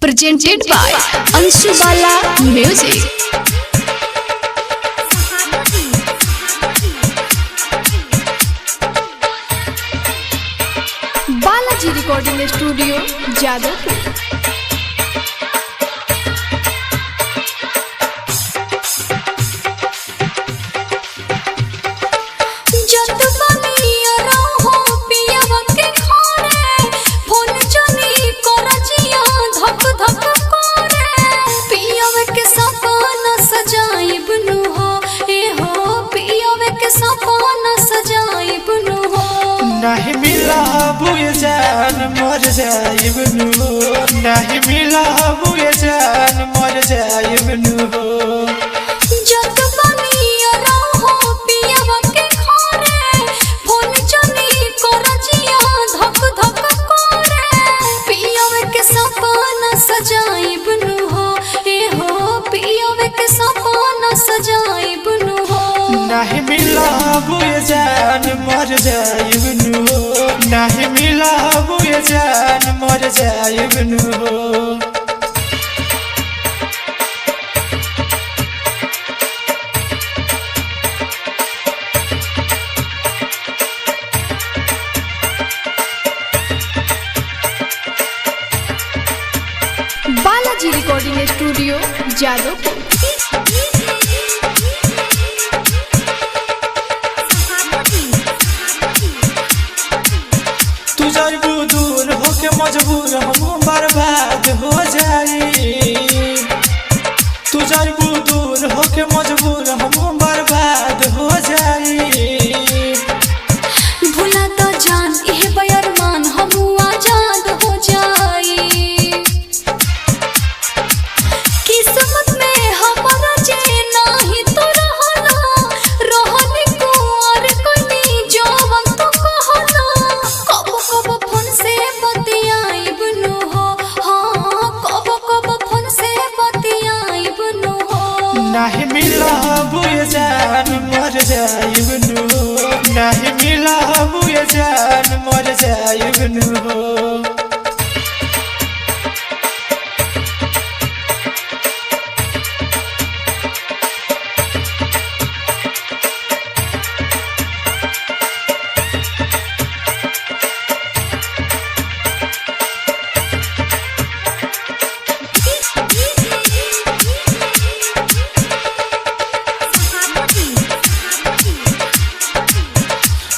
presented by Anshu Bala Music. Balaji recording studio Jadavpur. नहीं मिला बुए जान मर जाइबनु हो, नहीं मिला बुए जान मर जाइबनु हो। जब बनिया रहो पियावा के घरे फोन चली करजिया धक धक करे पियावे के सपना सजाइबनु हो, ए हो पियावे के सपना सजाइबनु हो। नहीं मिला बुए जान मर जाइबनु हो, नहीं मिला बुए जान मर जाइबनु हो। Balaji recording studio Jadavpur. तू जाइबू दूर होके मजबूर हम बर्बाद हो जाई, तू जाइबू दूर होके मजबूर हम बर्बाद हो जाई। भुला तो जान इह बयरमान हम आजाद हो जाई। किस्मत में हमारा जे नाही तो रहना रहनी कुंवर कोनी जवन तो कहना कब कब फोन से बतियाइबनु हो, हाँ कब कब फोन से बतियाइबनु हो। नहीं मिला बुए जान मर जाइबनु हो, नहीं मिला बुए जान मर जाइबनु हो।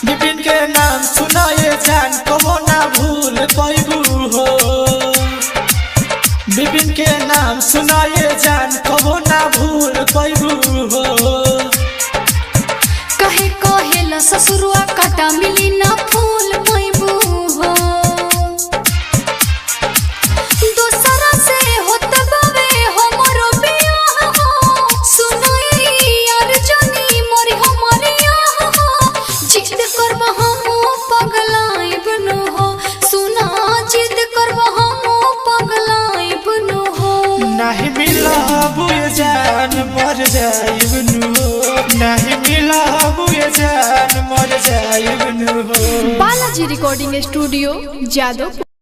बिपिन के नाम सुनाए जान कबो ना भूल पैबू हो, बिपिन के नाम सुनाए जान कबो ना भूल पैबू हो। कहे कहेला ससुरुआ काटा मिली ना फूल पैबू हो। दूसरा से होत बावे हमरो बियाह हो, सुनाई यार जानी मोरी हमारी आह हो। जिद करब हम पगलाइबनु हो, सुना जिद करब हम पगलाइबनु हो। नहीं मिला बुए जान मर जाइबनु हो, नहीं मिला बुए जान मर जाइबनु हो। Balaji recording studio Jadavpur.